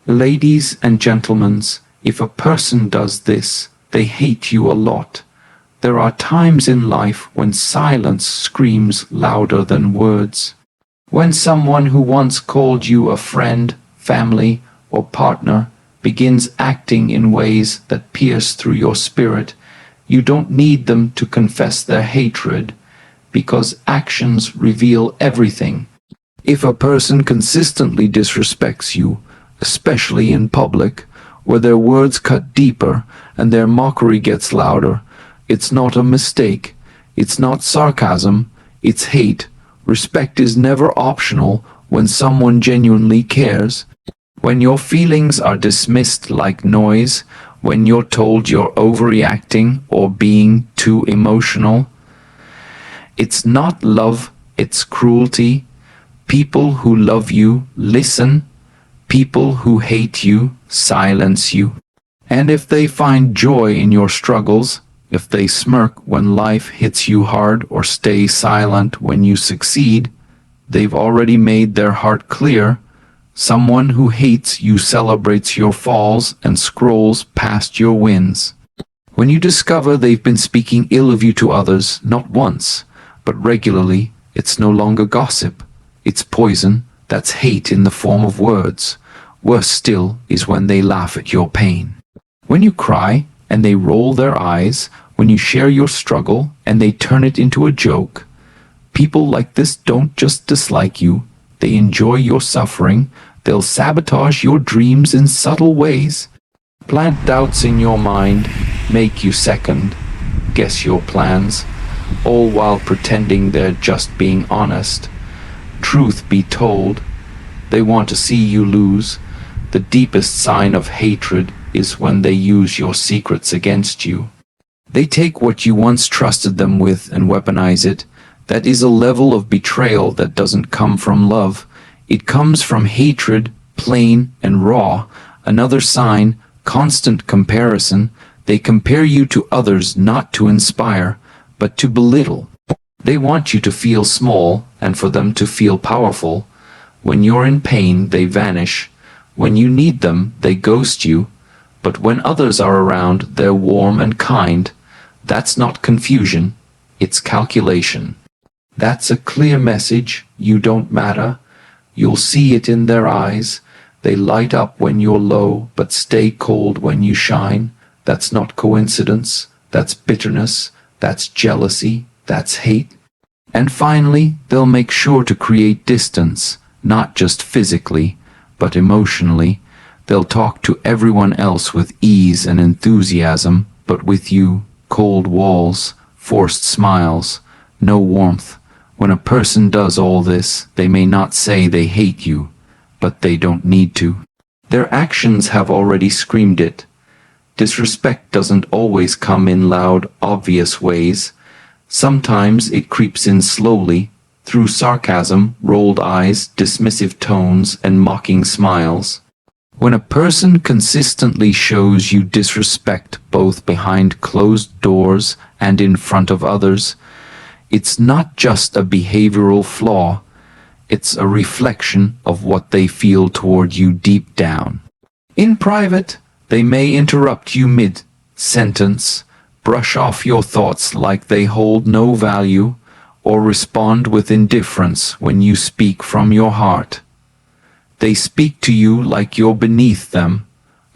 Ladies and gentlemen, if a person does this, they hate you a lot. There are times in life when silence screams louder than words. When someone who once called you a friend, family, or partner begins acting in ways that pierce through your spirit, you don't need them to confess their hatred, because actions reveal everything. If a person consistently disrespects you, especially in public, where their words cut deeper and their mockery gets louder, it's not a mistake. It's not sarcasm. It's hate. Respect is never optional when someone genuinely cares. When your feelings are dismissed like noise, when you're told you're overreacting or being too emotional, it's not love, it's cruelty. People who love you listen. People who hate you silence you. And if they find joy in your struggles, if they smirk when life hits you hard or stay silent when you succeed, they've already made their heart clear. Someone who hates you celebrates your falls and scrolls past your wins. When you discover they've been speaking ill of you to others, not once, but regularly, it's no longer gossip. It's poison. That's hate in the form of words. Worse still is when they laugh at your pain. When you cry and they roll their eyes, when you share your struggle and they turn it into a joke. People like this don't just dislike you, they enjoy your suffering. They'll sabotage your dreams in subtle ways. Plant doubts in your mind, make you second, guess your plans, all while pretending they're just being honest. Truth be told, they want to see you lose. The deepest sign of hatred is when they use your secrets against you. They take what you once trusted them with and weaponize it. That is a level of betrayal that doesn't come from love. It comes from hatred, plain and raw. Another sign, constant comparison. They compare you to others not to inspire, but to belittle. They want you to feel small and for them to feel powerful. When you're in pain, they vanish. When you need them, they ghost you. But when others are around, they're warm and kind. That's not confusion, it's calculation. That's a clear message. You don't matter. You'll see it in their eyes. They light up when you're low, but stay cold when you shine. That's not coincidence. That's bitterness. That's jealousy. That's hate. And finally, they'll make sure to create distance, not just physically, but emotionally. They'll talk to everyone else with ease and enthusiasm, but with you, cold walls, forced smiles, no warmth. When a person does all this, they may not say they hate you, but they don't need to. Their actions have already screamed it. Disrespect doesn't always come in loud, obvious ways. Sometimes it creeps in slowly, through sarcasm, rolled eyes, dismissive tones, and mocking smiles. When a person consistently shows you disrespect both behind closed doors and in front of others, it's not just a behavioral flaw, it's a reflection of what they feel toward you deep down. In private, they may interrupt you mid-sentence, brush off your thoughts like they hold no value, or respond with indifference when you speak from your heart. They speak to you like you're beneath them,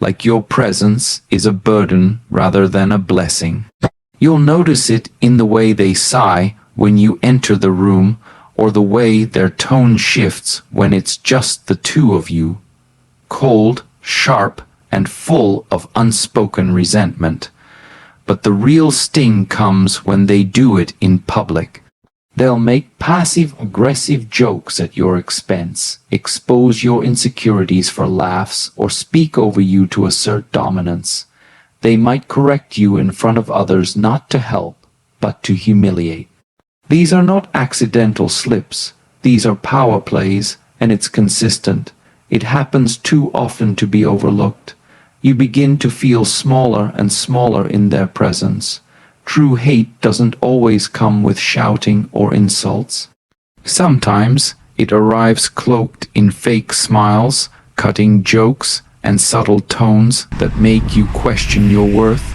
like your presence is a burden rather than a blessing. You'll notice it in the way they sigh when you enter the room, or the way their tone shifts when it's just the two of you. Cold, sharp, and full of unspoken resentment. But the real sting comes when they do it in public. They'll make passive-aggressive jokes at your expense, expose your insecurities for laughs, or speak over you to assert dominance. They might correct you in front of others not to help, but to humiliate. These are not accidental slips. These are power plays, and it's consistent. It happens too often to be overlooked. You begin to feel smaller and smaller in their presence. True hate doesn't always come with shouting or insults. Sometimes it arrives cloaked in fake smiles, cutting jokes, and subtle tones that make you question your worth,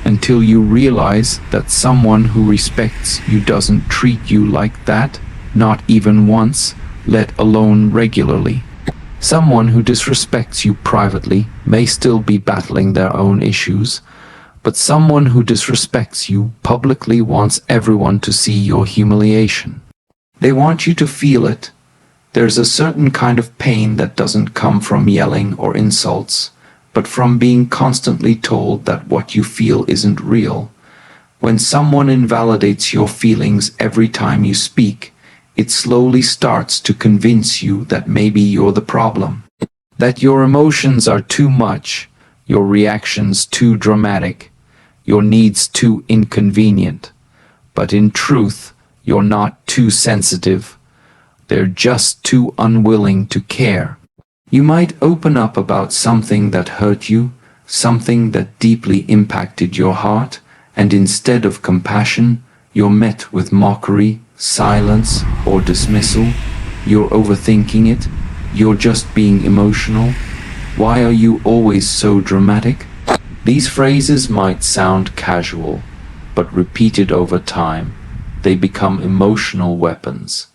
until you realize that someone who respects you doesn't treat you like that, not even once, let alone regularly. Someone who disrespects you privately may still be battling their own issues, but someone who disrespects you publicly wants everyone to see your humiliation. They want you to feel it. There's a certain kind of pain that doesn't come from yelling or insults, but from being constantly told that what you feel isn't real. When someone invalidates your feelings every time you speak, it slowly starts to convince you that maybe you're the problem, that your emotions are too much, your reactions too dramatic, your needs too inconvenient. But in truth, you're not too sensitive. They're just too unwilling to care. You might open up about something that hurt you, something that deeply impacted your heart, and instead of compassion, you're met with mockery, silence, or dismissal. You're overthinking it. You're just being emotional. Why are you always so dramatic? These phrases might sound casual, but repeated over time, they become emotional weapons.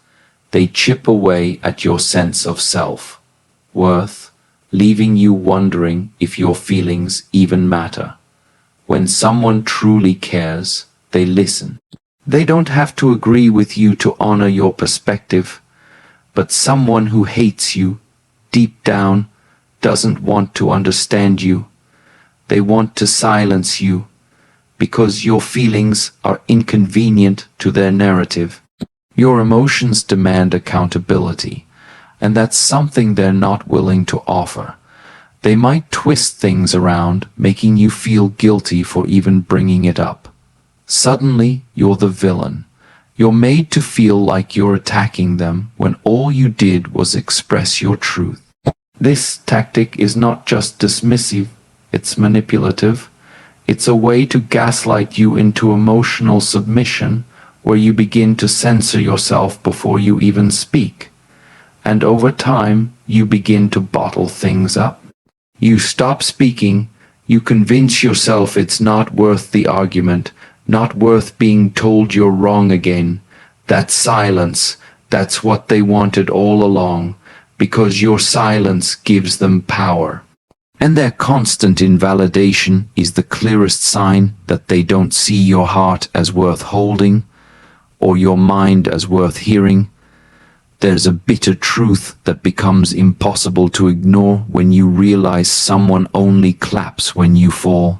They chip away at your sense of self-worth, leaving you wondering if your feelings even matter. When someone truly cares, they listen. They don't have to agree with you to honor your perspective, but someone who hates you, deep down, doesn't want to understand you. They want to silence you, because your feelings are inconvenient to their narrative. Your emotions demand accountability, and that's something they're not willing to offer. They might twist things around, making you feel guilty for even bringing it up. Suddenly, you're the villain. You're made to feel like you're attacking them when all you did was express your truth. This tactic is not just dismissive, it's manipulative. It's a way to gaslight you into emotional submission, where you begin to censor yourself before you even speak. And over time, you begin to bottle things up. You stop speaking, you convince yourself it's not worth the argument, not worth being told you're wrong again. That silence, that's what they wanted all along, because your silence gives them power. And their constant invalidation is the clearest sign that they don't see your heart as worth holding, or your mind as worth hearing. There's a bitter truth that becomes impossible to ignore when you realize someone only claps when you fall.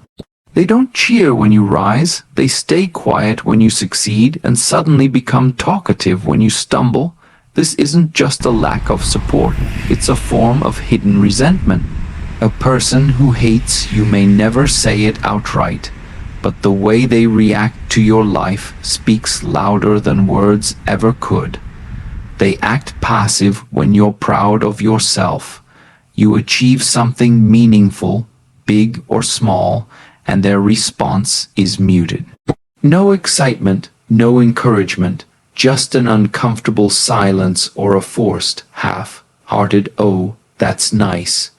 They don't cheer when you rise, they stay quiet when you succeed and suddenly become talkative when you stumble. This isn't just a lack of support, it's a form of hidden resentment. A person who hates you may never say it outright, but the way they react to your life speaks louder than words ever could. They act passive when you're proud of yourself. You achieve something meaningful, big or small, and their response is muted. No excitement, no encouragement, just an uncomfortable silence or a forced, half-hearted "oh, that's nice."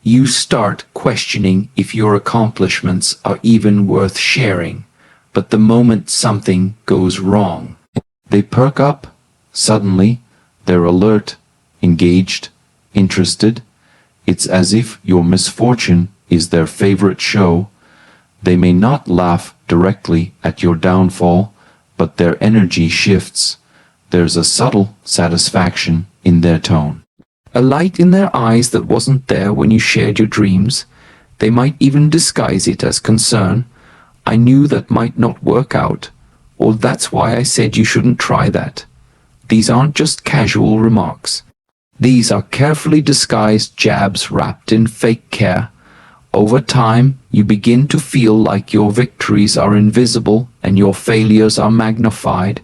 You start questioning if your accomplishments are even worth sharing. But the moment something goes wrong, they perk up. Suddenly, they're alert, engaged, interested. It's as if your misfortune is their favorite show. They may not laugh directly at your downfall, but their energy shifts. There's a subtle satisfaction in their tone. A light in their eyes that wasn't there when you shared your dreams. They might even disguise it as concern. "I knew that might not work out," or "that's why I said you shouldn't try that." These aren't just casual remarks. These are carefully disguised jabs wrapped in fake care. Over time, you begin to feel like your victories are invisible and your failures are magnified.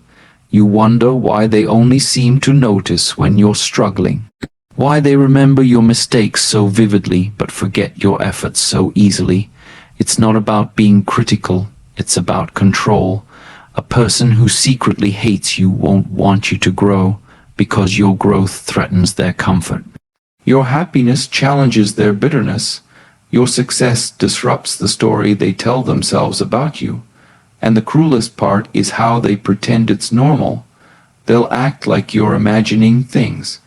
You wonder why they only seem to notice when you're struggling. Why they remember your mistakes so vividly but forget your efforts so easily. It's not about being critical, it's about control. A person who secretly hates you won't want you to grow, because your growth threatens their comfort. Your happiness challenges their bitterness. Your success disrupts the story they tell themselves about you. And the cruelest part is how they pretend it's normal. They'll act like you're imagining things.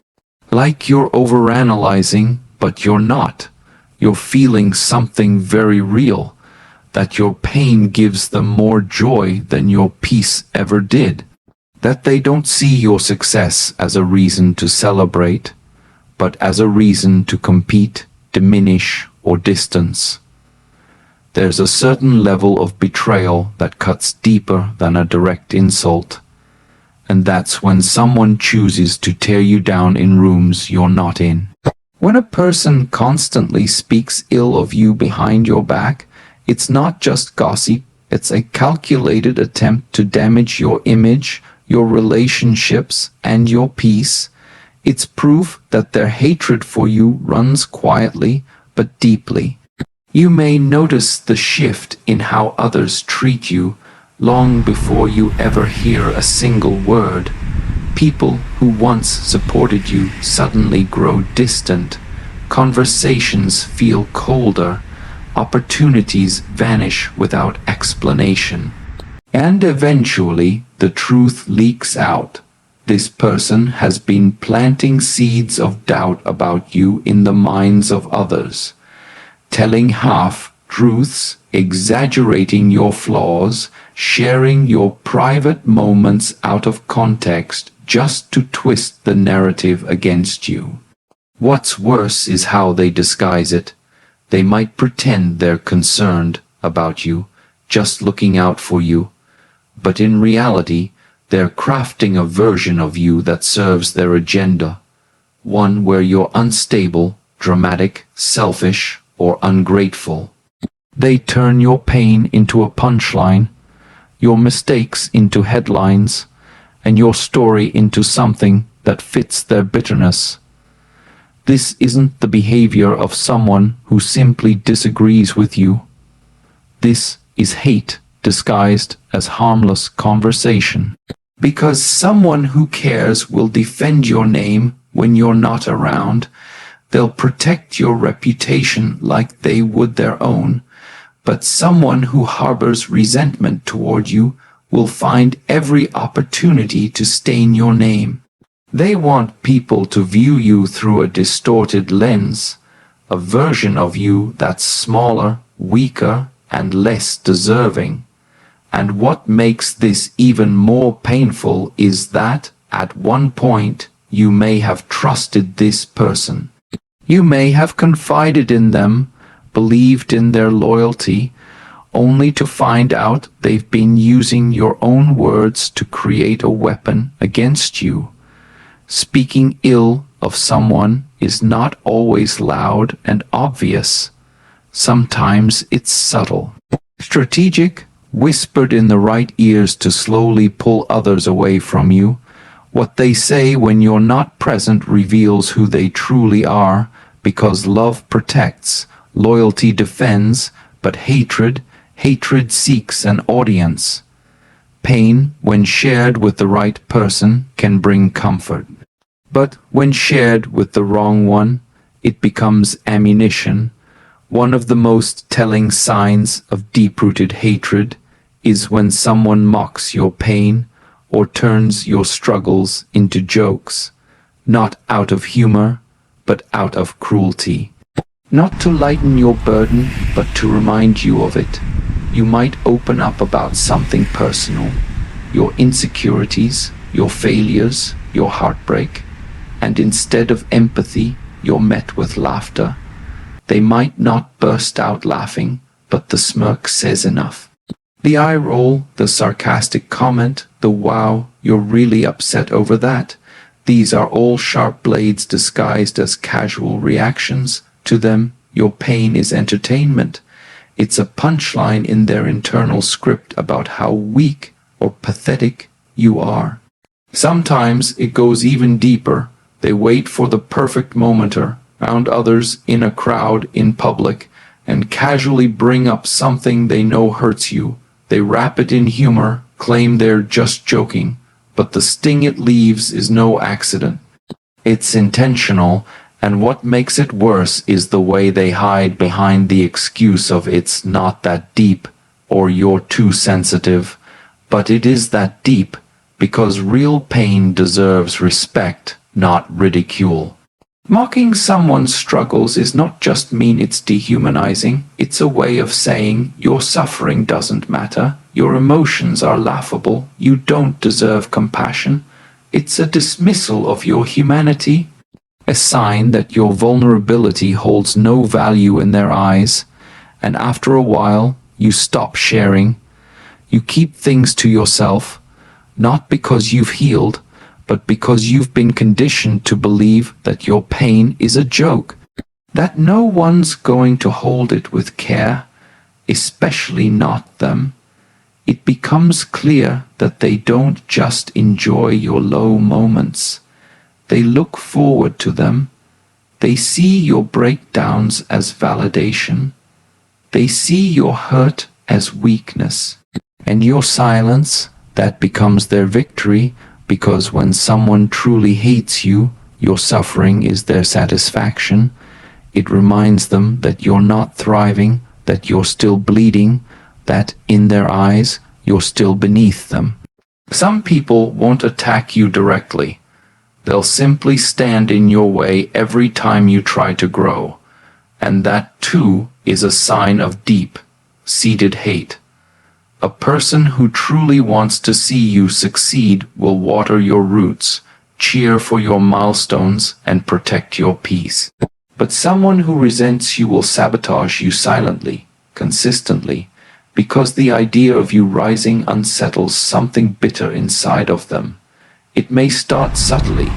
Like you're overanalyzing, but you're not. You're feeling something very real. That your pain gives them more joy than your peace ever did. That they don't see your success as a reason to celebrate, but as a reason to compete, diminish, or distance. There's a certain level of betrayal that cuts deeper than a direct insult. And that's when someone chooses to tear you down in rooms you're not in. When a person constantly speaks ill of you behind your back, it's not just gossip, it's a calculated attempt to damage your image, your relationships, and your peace. It's proof that their hatred for you runs quietly but deeply. You may notice the shift in how others treat you long before you ever hear a single word. People who once supported you suddenly grow distant. Conversations feel colder. Opportunities vanish without explanation. And eventually, the truth leaks out. This person has been planting seeds of doubt about you in the minds of others, telling half-truths, exaggerating your flaws, sharing your private moments out of context just to twist the narrative against you. What's worse is how they disguise it. They might pretend they're concerned about you, just looking out for you, but in reality, they're crafting a version of you that serves their agenda, one where you're unstable, dramatic, selfish, or ungrateful. They turn your pain into a punchline, your mistakes into headlines, and your story into something that fits their bitterness. This isn't the behavior of someone who simply disagrees with you. This is hate disguised as harmless conversation. Because someone who cares will defend your name when you're not around. They'll protect your reputation like they would their own. But someone who harbors resentment toward you will find every opportunity to stain your name. They want people to view you through a distorted lens, a version of you that's smaller, weaker, and less deserving. And what makes this even more painful is that, at one point, you may have trusted this person. You may have confided in them, believed in their loyalty, only to find out they've been using your own words to create a weapon against you. Speaking ill of someone is not always loud and obvious. Sometimes it's subtle, strategic, whispered in the right ears to slowly pull others away from you. What they say when you're not present reveals who they truly are, because love protects, loyalty defends, but hatred seeks an audience. Pain, when shared with the right person, can bring comfort. But when shared with the wrong one, it becomes ammunition. One of the most telling signs of deep-rooted hatred is when someone mocks your pain or turns your struggles into jokes, not out of humor, but out of cruelty. Not to lighten your burden, but to remind you of it. You might open up about something personal, your insecurities, your failures, your heartbreak, and instead of empathy, you're met with laughter. They might not burst out laughing, but the smirk says enough. The eye roll, the sarcastic comment, the wow, you're really upset over that. These are all sharp blades disguised as casual reactions. To them, your pain is entertainment. It's a punchline in their internal script about how weak or pathetic you are. Sometimes it goes even deeper. They wait for the perfect moment around others in a crowd in public and casually bring up something they know hurts you. They wrap it in humor, claim they're just joking, but the sting it leaves is no accident. It's intentional, And what makes it worse is the way they hide behind the excuse of it's not that deep or you're too sensitive. But it is that deep because real pain deserves respect, not ridicule. Mocking someone's struggles is not just mean, it's dehumanizing. It's a way of saying your suffering doesn't matter, your emotions are laughable, you don't deserve compassion. It's a dismissal of your humanity, a sign that your vulnerability holds no value in their eyes, and after a while, you stop sharing. You keep things to yourself, not because you've healed, but because you've been conditioned to believe that your pain is a joke, that no one's going to hold it with care, especially not them. It becomes clear that they don't just enjoy your low moments. They look forward to them. They see your breakdowns as validation. They see your hurt as weakness. And your silence, that becomes their victory, because when someone truly hates you, your suffering is their satisfaction. It reminds them that you're not thriving, that you're still bleeding, that in their eyes, you're still beneath them. Some people won't attack you directly. They'll simply stand in your way every time you try to grow. And that, too, is a sign of deep-seated hate. A person who truly wants to see you succeed will water your roots, cheer for your milestones, and protect your peace. But someone who resents you will sabotage you silently, consistently, because the idea of you rising unsettles something bitter inside of them. It may start subtly.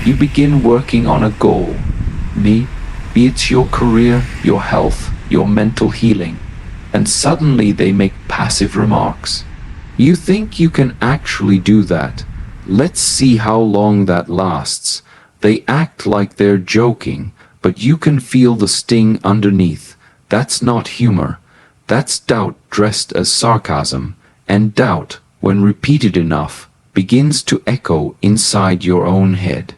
You begin working on a goal, be it your career, your health, your mental healing, and suddenly they make passive remarks. You think you can actually do that. Let's see how long that lasts. They act like they're joking, but you can feel the sting underneath. That's not humor. That's doubt dressed as sarcasm, and doubt, when repeated enough, begins to echo inside your own head.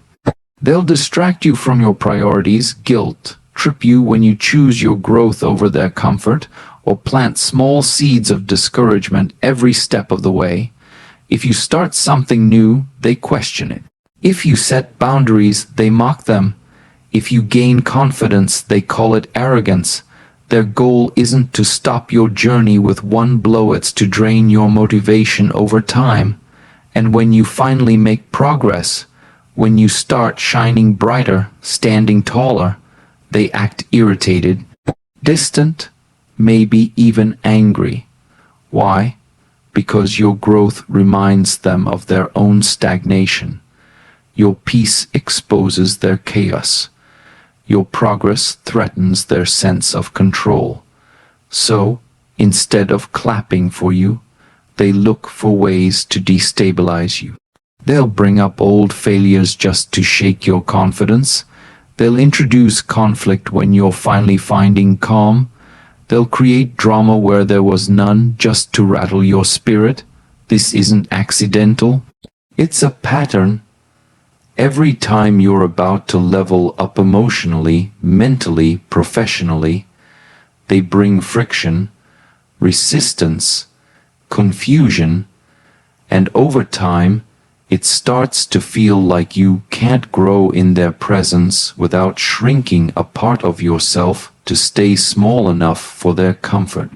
They'll distract you from your priorities, guilt, trip you when you choose your growth over their comfort, or plant small seeds of discouragement every step of the way. If you start something new, they question it. If you set boundaries, they mock them. If you gain confidence, they call it arrogance. Their goal isn't to stop your journey with one blow, it's to drain your motivation over time. And when you finally make progress, when you start shining brighter, standing taller, they act irritated, distant, maybe even angry. Why? Because your growth reminds them of their own stagnation. Your peace exposes their chaos. Your progress threatens their sense of control. So, instead of clapping for you, they look for ways to destabilize you. They'll bring up old failures just to shake your confidence. They'll introduce conflict when you're finally finding calm. They'll create drama where there was none just to rattle your spirit. This isn't accidental. It's a pattern. Every time you're about to level up emotionally, mentally, professionally, they bring friction, resistance, confusion, and over time, it starts to feel like you can't grow in their presence without shrinking a part of yourself to stay small enough for their comfort.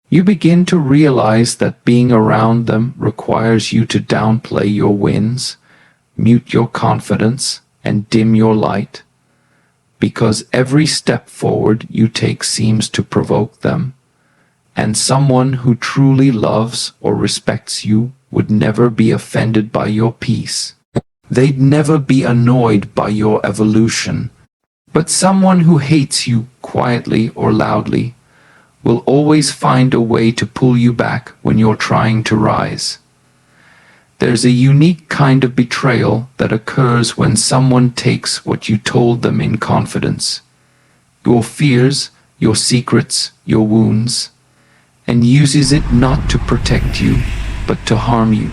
You begin to realize that being around them requires you to downplay your wins, mute your confidence, and dim your light, because every step forward you take seems to provoke them, and someone who truly loves or respects you would never be offended by your peace. They'd never be annoyed by your evolution. But someone who hates you quietly or loudly will always find a way to pull you back when you're trying to rise. There's a unique kind of betrayal that occurs when someone takes what you told them in confidence, your fears, your secrets, your wounds, and uses it not to protect you, but to harm you.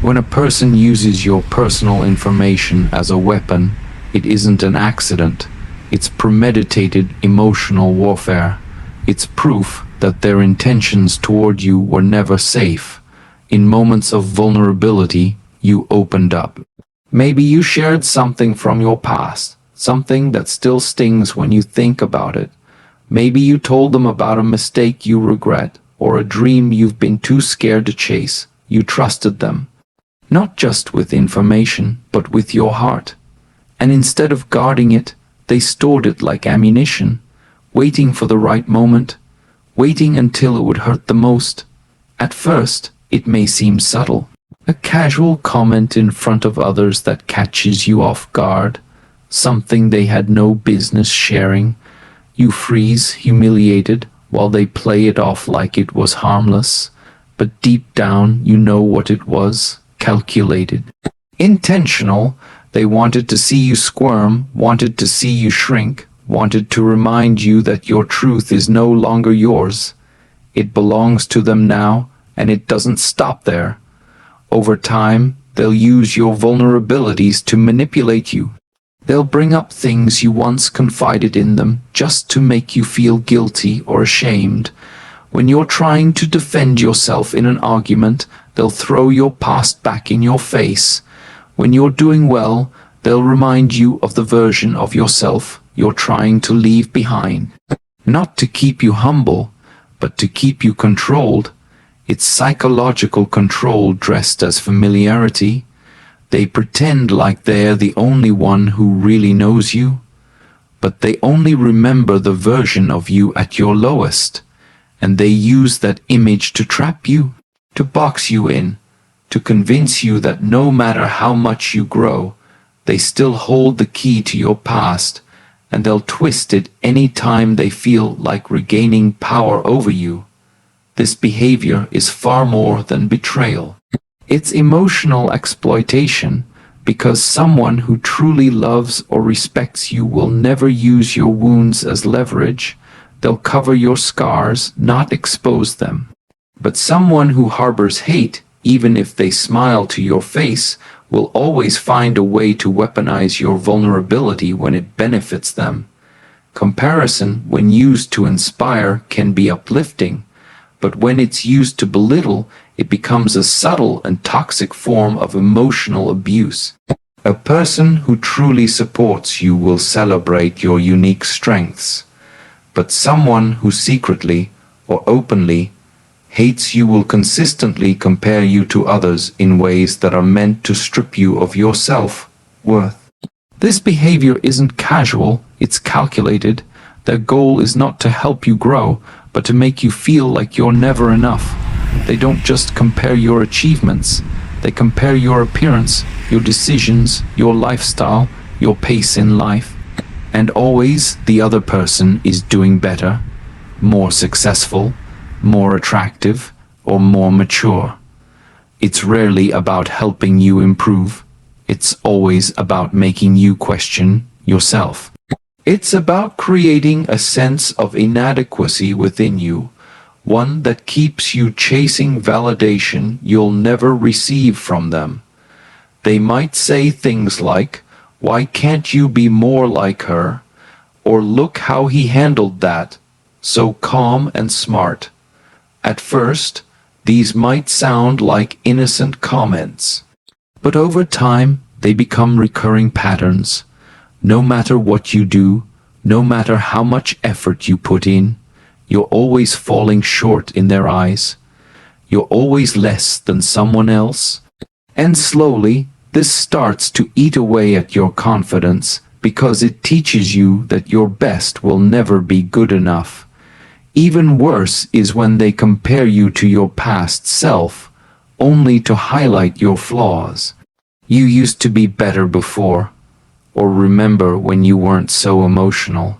When a person uses your personal information as a weapon, it isn't an accident. It's premeditated emotional warfare. It's proof that their intentions toward you were never safe. In moments of vulnerability, you opened up. Maybe you shared something from your past, something that still stings when you think about it. Maybe you told them about a mistake you regret, or a dream you've been too scared to chase. You trusted them, not just with information, but with your heart. And instead of guarding it, they stored it like ammunition, waiting for the right moment, waiting until it would hurt the most. At first, it may seem subtle. A casual comment in front of others that catches you off guard, something they had no business sharing. You freeze, humiliated, while they play it off like it was harmless. But deep down, you know what it was: calculated, intentional. They wanted to see you squirm, wanted to see you shrink, wanted to remind you that your truth is no longer yours. It belongs to them now, and it doesn't stop there. Over time, they'll use your vulnerabilities to manipulate you. They'll bring up things you once confided in them just to make you feel guilty or ashamed. When you're trying to defend yourself in an argument, they'll throw your past back in your face. When you're doing well, they'll remind you of the version of yourself you're trying to leave behind. Not to keep you humble, but to keep you controlled. It's psychological control dressed as familiarity. They pretend like they're the only one who really knows you, but they only remember the version of you at your lowest, and they use that image to trap you, to box you in, to convince you that no matter how much you grow, they still hold the key to your past, and they'll twist it any time they feel like regaining power over you. This behavior is far more than betrayal. It's emotional exploitation, because someone who truly loves or respects you will never use your wounds as leverage. They'll cover your scars, not expose them. But someone who harbors hate, even if they smile to your face, will always find a way to weaponize your vulnerability when it benefits them. Comparison, when used to inspire, can be uplifting, but when it's used to belittle, it becomes a subtle and toxic form of emotional abuse. A person who truly supports you will celebrate your unique strengths, but someone who secretly or openly hates you will consistently compare you to others in ways that are meant to strip you of your self-worth. This behavior isn't casual, it's calculated. Their goal is not to help you grow, but to make you feel like you're never enough. They don't just compare your achievements, they compare your appearance, your decisions, your lifestyle, your pace in life. And always the other person is doing better, more successful, more attractive, or more mature. It's rarely about helping you improve. It's always about making you question yourself. It's about creating a sense of inadequacy within you, one that keeps you chasing validation you'll never receive from them. They might say things like, "Why can't you be more like her?" Or "Look how he handled that, so calm and smart." At first, these might sound like innocent comments, but over time, they become recurring patterns. No matter what you do, no matter how much effort you put in, you're always falling short in their eyes. You're always less than someone else. And slowly, this starts to eat away at your confidence, because it teaches you that your best will never be good enough. Even worse is when they compare you to your past self, only to highlight your flaws. You used to be better before, or remember when you weren't so emotional.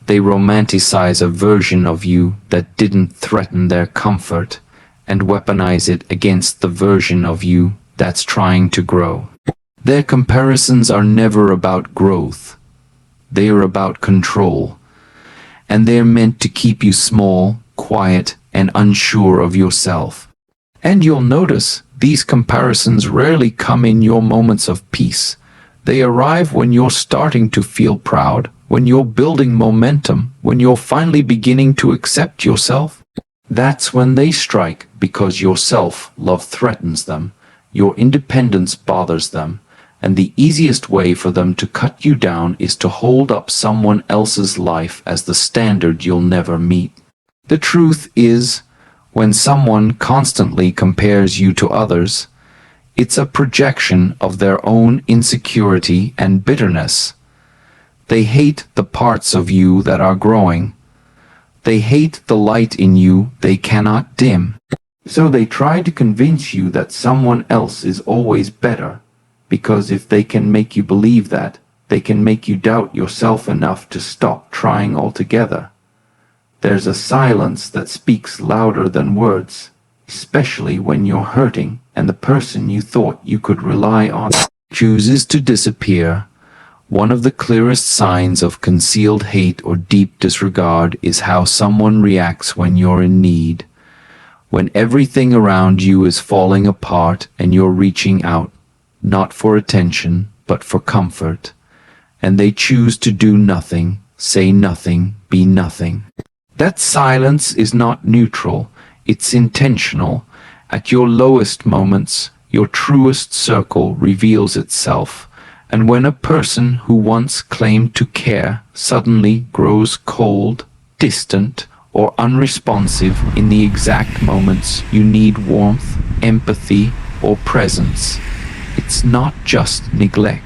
They romanticize a version of you that didn't threaten their comfort, and weaponize it against the version of you that's trying to grow. Their comparisons are never about growth. They are about control. And they're meant to keep you small, quiet, and unsure of yourself. And you'll notice these comparisons rarely come in your moments of peace. They arrive when you're starting to feel proud, when you're building momentum, when you're finally beginning to accept yourself, that's when they strike, because your self-love threatens them, your independence bothers them, and the easiest way for them to cut you down is to hold up someone else's life as the standard you'll never meet. The truth is, when someone constantly compares you to others, it's a projection of their own insecurity and bitterness. They hate the parts of you that are growing. They hate the light in you they cannot dim. So they try to convince you that someone else is always better, because if they can make you believe that, they can make you doubt yourself enough to stop trying altogether. There's a silence that speaks louder than words, especially when you're hurting and the person you thought you could rely on chooses to disappear. One of the clearest signs of concealed hate or deep disregard is how someone reacts when you're in need, when everything around you is falling apart and you're reaching out, not for attention, but for comfort, and they choose to do nothing, say nothing, be nothing. That silence is not neutral, it's intentional. At your lowest moments, your truest circle reveals itself, and when a person who once claimed to care suddenly grows cold, distant, or unresponsive in the exact moments you need warmth, empathy, or presence, it's not just neglect.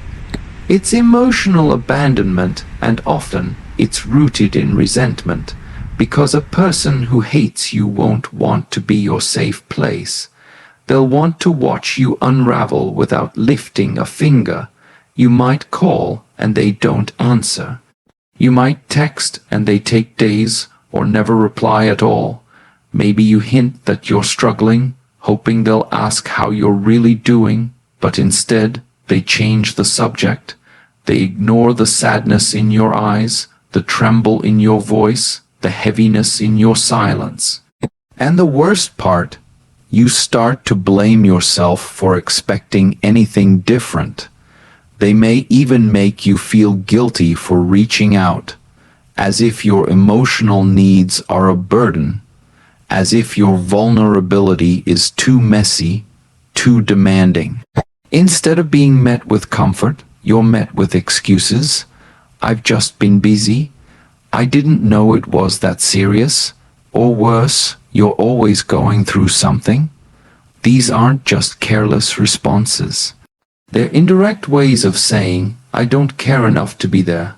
It's emotional abandonment, and often it's rooted in resentment. Because a person who hates you won't want to be your safe place. They'll want to watch you unravel without lifting a finger. You might call and they don't answer. You might text and they take days or never reply at all. Maybe you hint that you're struggling, hoping they'll ask how you're really doing, but instead they change the subject. They ignore the sadness in your eyes, the tremble in your voice, the heaviness in your silence. And the worst part, you start to blame yourself for expecting anything different. They may even make you feel guilty for reaching out, as if your emotional needs are a burden, as if your vulnerability is too messy, too demanding. Instead of being met with comfort, you're met with excuses. I've just been busy. I didn't know it was that serious. Or worse, you're always going through something. These aren't just careless responses. They're indirect ways of saying, I don't care enough to be there.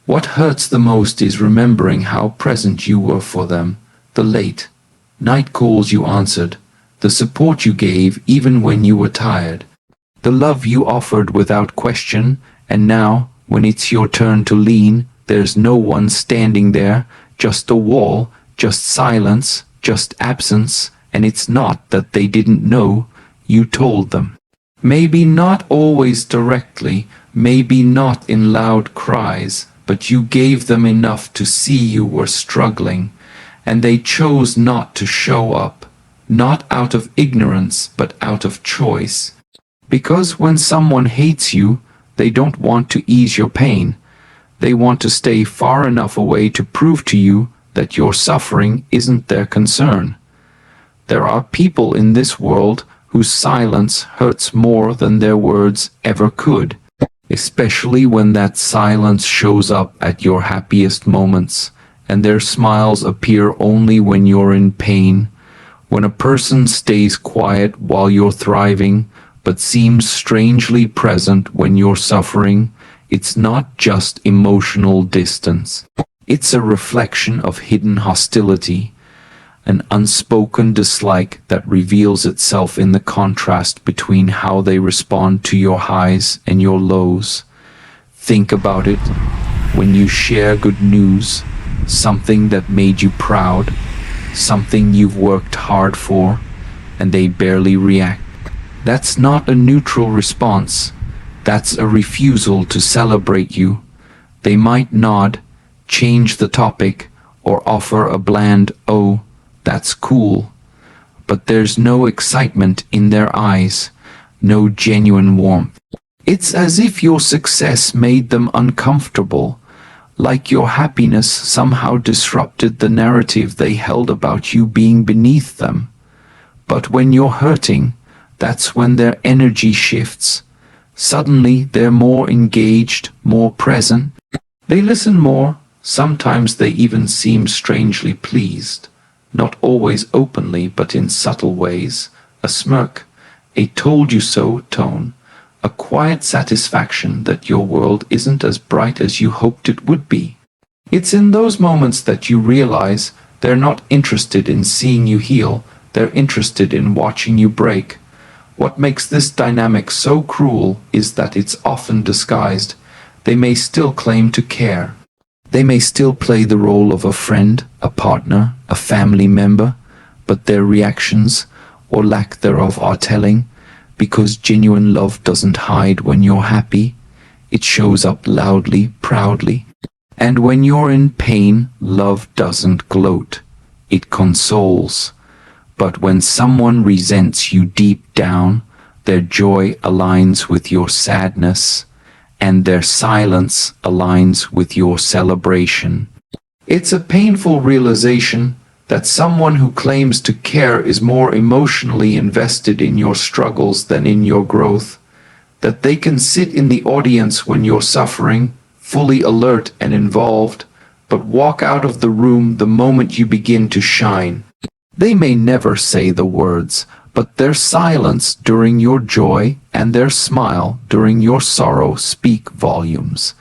What hurts the most is remembering how present you were for them, the late night calls you answered, the support you gave even when you were tired, the love you offered without question, and now, when it's your turn to lean, there's no one standing there, just a wall, just silence, just absence, and it's not that they didn't know, you told them. Maybe not always directly, maybe not in loud cries, but you gave them enough to see you were struggling, and they chose not to show up, not out of ignorance, but out of choice. Because when someone hates you, they don't want to ease your pain. They want to stay far enough away to prove to you that your suffering isn't their concern. There are people in this world whose silence hurts more than their words ever could, especially when that silence shows up at your happiest moments, and their smiles appear only when you're in pain. When a person stays quiet while you're thriving, but seems strangely present when you're suffering, it's not just emotional distance. It's a reflection of hidden hostility, an unspoken dislike that reveals itself in the contrast between how they respond to your highs and your lows. Think about it. When you share good news, something that made you proud, something you've worked hard for, and they barely react. That's not a neutral response. That's a refusal to celebrate you. They might nod, change the topic, or offer a bland, "Oh, that's cool." But there's no excitement in their eyes, no genuine warmth. It's as if your success made them uncomfortable, like your happiness somehow disrupted the narrative they held about you being beneath them. But when you're hurting, that's when their energy shifts. Suddenly they're more engaged, more present. They listen more. Sometimes they even seem strangely pleased. Not always openly, but in subtle ways. A smirk, a told you so tone, a quiet satisfaction that your world isn't as bright as you hoped it would be. It's in those moments that you realize they're not interested in seeing you heal, they're interested in watching you break. What makes this dynamic so cruel is that it's often disguised. They may still claim to care. They may still play the role of a friend, a partner, a family member, but their reactions, or lack thereof, are telling, because genuine love doesn't hide when you're happy. It shows up loudly, proudly. And when you're in pain, love doesn't gloat. It consoles. But when someone resents you deep down, their joy aligns with your sadness, and their silence aligns with your celebration. It's a painful realization that someone who claims to care is more emotionally invested in your struggles than in your growth, that they can sit in the audience when you're suffering, fully alert and involved, but walk out of the room the moment you begin to shine. They may never say the words, but their silence during your joy and their smile during your sorrow speak volumes.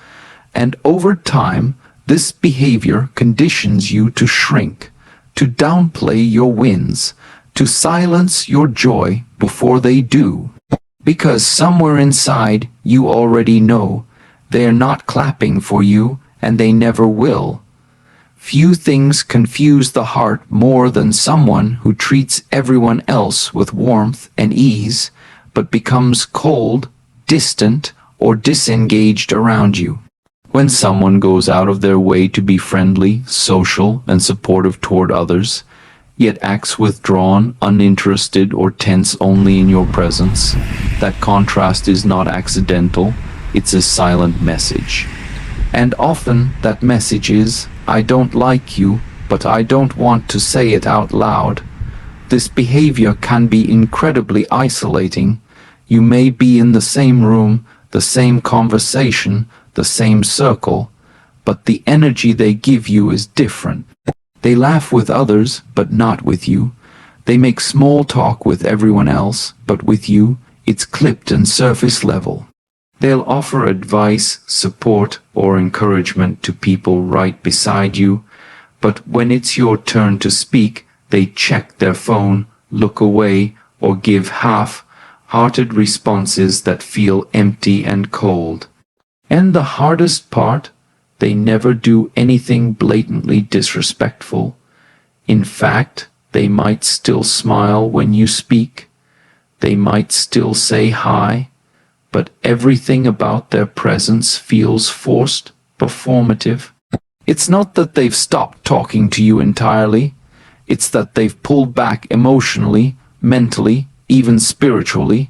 And over time, this behavior conditions you to shrink, to downplay your wins, to silence your joy before they do. Because somewhere inside you already know they're not clapping for you and they never will. Few things confuse the heart more than someone who treats everyone else with warmth and ease, but becomes cold, distant, or disengaged around you. When someone goes out of their way to be friendly, social, and supportive toward others, yet acts withdrawn, uninterested, or tense only in your presence, that contrast is not accidental, it's a silent message. And often that message is, I don't like you, but I don't want to say it out loud. This behavior can be incredibly isolating. You may be in the same room, the same conversation, the same circle, but the energy they give you is different. They laugh with others, but not with you. They make small talk with everyone else, but with you, it's clipped and surface level. They'll offer advice, support, or encouragement to people right beside you, but when it's your turn to speak, they check their phone, look away, or give half-hearted responses that feel empty and cold. And the hardest part, they never do anything blatantly disrespectful. In fact, they might still smile when you speak. They might still say hi. But everything about their presence feels forced, performative. It's not that they've stopped talking to you entirely. It's that they've pulled back emotionally, mentally, even spiritually.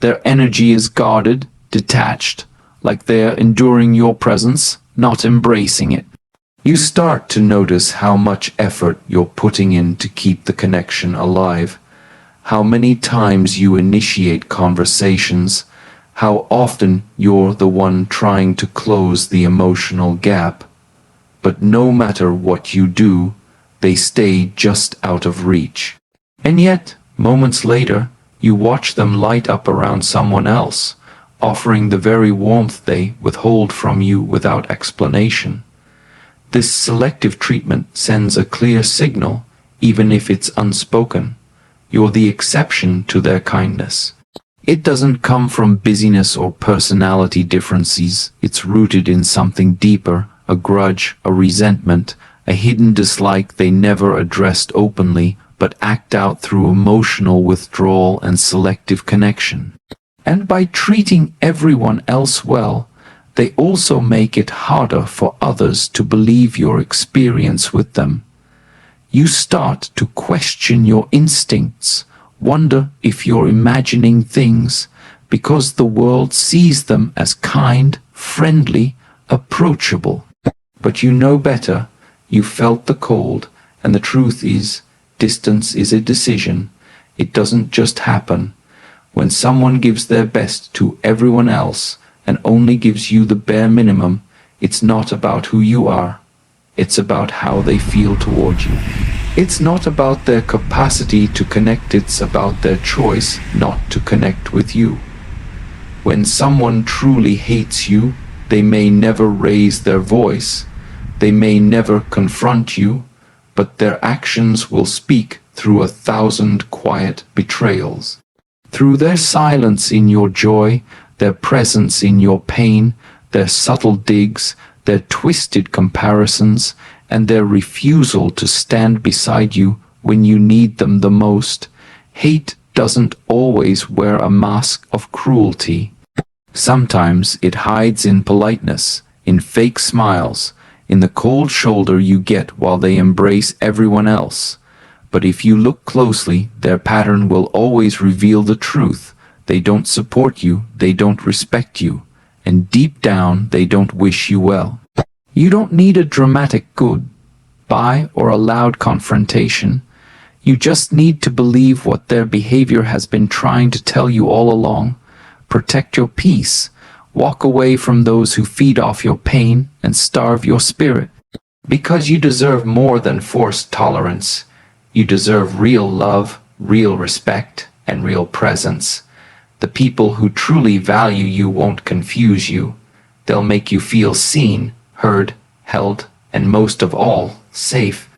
Their energy is guarded, detached, like they're enduring your presence, not embracing it. You start to notice how much effort you're putting in to keep the connection alive, how many times you initiate conversations, how often you're the one trying to close the emotional gap. But no matter what you do, they stay just out of reach. And yet, moments later, you watch them light up around someone else, offering the very warmth they withhold from you without explanation. This selective treatment sends a clear signal, even if it's unspoken. You're the exception to their kindness. It doesn't come from busyness or personality differences. It's rooted in something deeper, a grudge, a resentment, a hidden dislike they never addressed openly, but act out through emotional withdrawal and selective connection. And by treating everyone else well, they also make it harder for others to believe your experience with them. You start to question your instincts, wonder if you're imagining things, because the world sees them as kind, friendly, approachable. But you know better. You felt the cold, and the truth is, distance is a decision. It doesn't just happen. When someone gives their best to everyone else and only gives you the bare minimum, it's not about who you are. It's about how they feel toward you. It's not about their capacity to connect, it's about their choice not to connect with you. When someone truly hates you, they may never raise their voice, they may never confront you, but their actions will speak through 1,000 quiet betrayals. Through their silence in your joy, their presence in your pain, their subtle digs, their twisted comparisons, and their refusal to stand beside you when you need them the most. Hate doesn't always wear a mask of cruelty. Sometimes it hides in politeness, in fake smiles, in the cold shoulder you get while they embrace everyone else. But if you look closely, their pattern will always reveal the truth. They don't support you, they don't respect you, and deep down they don't wish you well. You don't need a dramatic goodbye or a loud confrontation. You just need to believe what their behavior has been trying to tell you all along. Protect your peace. Walk away from those who feed off your pain and starve your spirit. Because you deserve more than forced tolerance. You deserve real love, real respect, and real presence. The people who truly value you won't confuse you. They'll make you feel seen, heard, held, and most of all, safe.